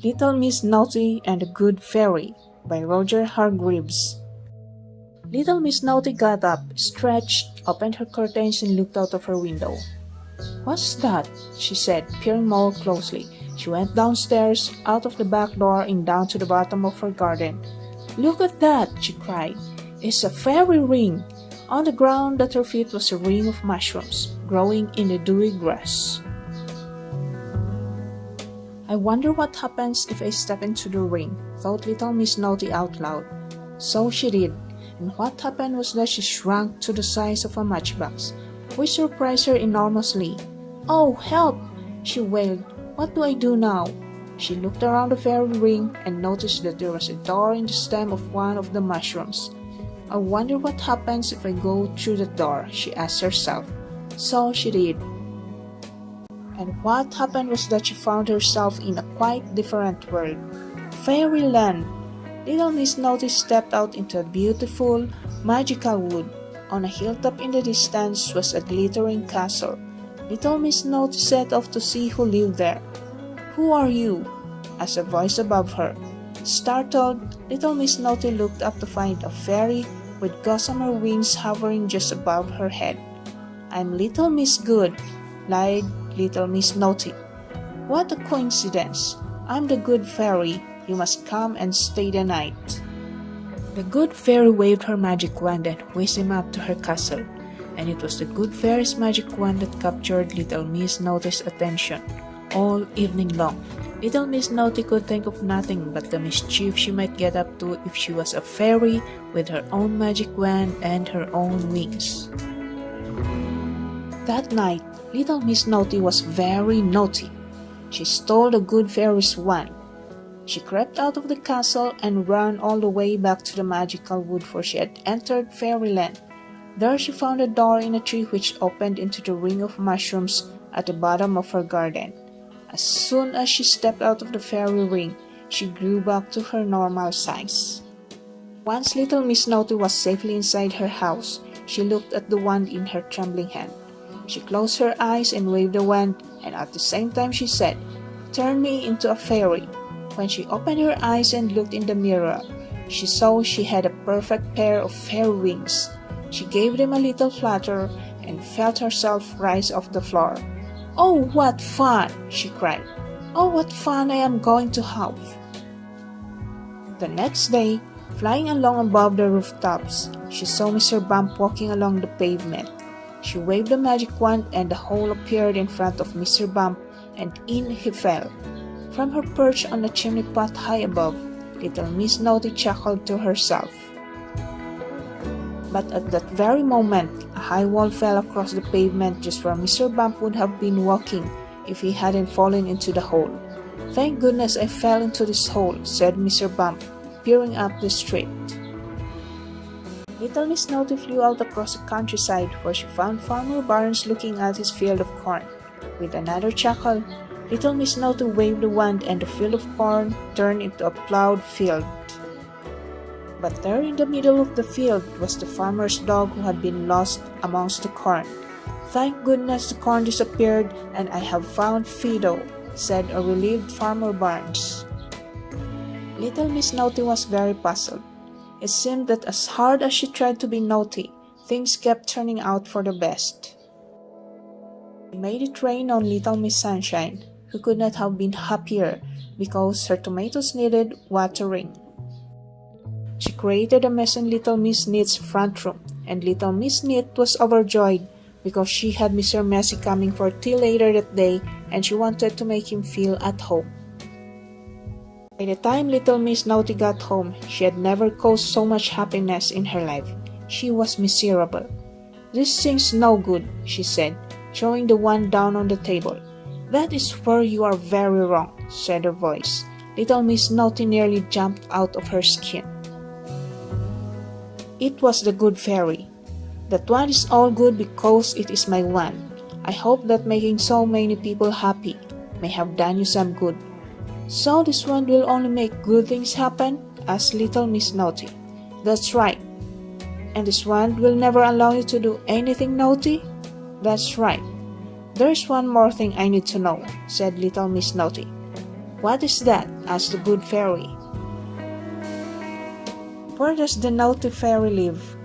Little Miss Naughty and the Good Fairy by Roger Hargreaves. Little Miss Naughty got up, stretched, opened her curtains, and looked out of her window. "What's that?" she said, peering more closely. She went downstairs, out of the back door, and down to the bottom of her garden. "Look at that!" she cried. "It's a fairy ring!" On the ground at her feet was a ring of mushrooms, growing in the dewy grass. "I wonder what happens if I step into the ring," thought Little Miss Naughty out loud. So she did, and what happened was that she shrunk to the size of a matchbox, which surprised her enormously. "Oh, help!" she wailed. "What do I do now?" She looked around the fairy ring and noticed that there was a door in the stem of one of the mushrooms. "I wonder what happens if I go through the door," she asked herself. So she did. And what happened was that she found herself in a quite different world. Fairyland! Little Miss Naughty stepped out into a beautiful, magical wood. On a hilltop in the distance was a glittering castle. Little Miss Naughty set off to see who lived there. "Who are you?" asked a voice above her. Startled, Little Miss Naughty looked up to find a fairy with gossamer wings hovering just above her head. "I'm Little Miss Good," lied Little Miss Naughty. "What a coincidence! I'm the Good Fairy. You must come and stay the night." The Good Fairy waved her magic wand and whisked him up to her castle, and it was the Good Fairy's magic wand that captured Little Miss Naughty's attention. All evening long, Little Miss Naughty could think of nothing but the mischief she might get up to if she was a fairy with her own magic wand and her own wings. That night, Little Miss Naughty was very naughty. She stole the Good Fairy's wand. She crept out of the castle and ran all the way back to the magical wood, for she had entered Fairyland. There she found a door in a tree which opened into the ring of mushrooms at the bottom of her garden. As soon as she stepped out of the fairy ring, she grew back to her normal size. Once Little Miss Naughty was safely inside her house, she looked at the wand in her trembling hand. She closed her eyes and waved the wand, and at the same time she said, "Turn me into a fairy." When she opened her eyes and looked in the mirror, she saw she had a perfect pair of fairy wings. She gave them a little flutter and felt herself rise off the floor. "Oh, what fun!" she cried. "Oh, what fun I am going to have!" The next day, flying along above the rooftops, she saw Mr. Bump walking along the pavement. She waved the magic wand and the hole appeared in front of Mr. Bump, and in he fell. From her perch on a chimney pot high above, Little Miss Naughty chuckled to herself. But at that very moment, a high wall fell across the pavement just where Mr. Bump would have been walking if he hadn't fallen into the hole. "Thank goodness I fell into this hole," said Mr. Bump, peering up the street. Little Miss Naughty flew out across the countryside, where she found Farmer Barnes looking at his field of corn. With another chuckle, Little Miss Naughty waved the wand and the field of corn turned into a plowed field. But there in the middle of the field was the farmer's dog who had been lost amongst the corn. "Thank goodness the corn disappeared and I have found Fido," said a relieved Farmer Barnes. Little Miss Naughty was very puzzled. It seemed that as hard as she tried to be naughty, things kept turning out for the best. She made it rain on Little Miss Sunshine, who could not have been happier because her tomatoes needed watering. She created a mess in Little Miss Neat's front room, and Little Miss Neat was overjoyed because she had Mr. Messy coming for tea later that day, and she wanted to make him feel at home. By the time Little Miss Naughty got home, she had never caused so much happiness in her life. She was miserable. "This thing's no good," she said, throwing the wand down on the table. "That is where you are very wrong," said a voice. Little Miss Naughty nearly jumped out of her skin. It was the Good Fairy. "That wand is all good because it is my wand. I hope that making so many people happy may have done you some good." "So this wand will only make good things happen?" asked Little Miss Naughty. "That's right." "And this wand will never allow you to do anything naughty?" "That's right." "There's one more thing I need to know," said little Miss Naughty. "What is that?" asked the good fairy. "Where does the naughty fairy live?"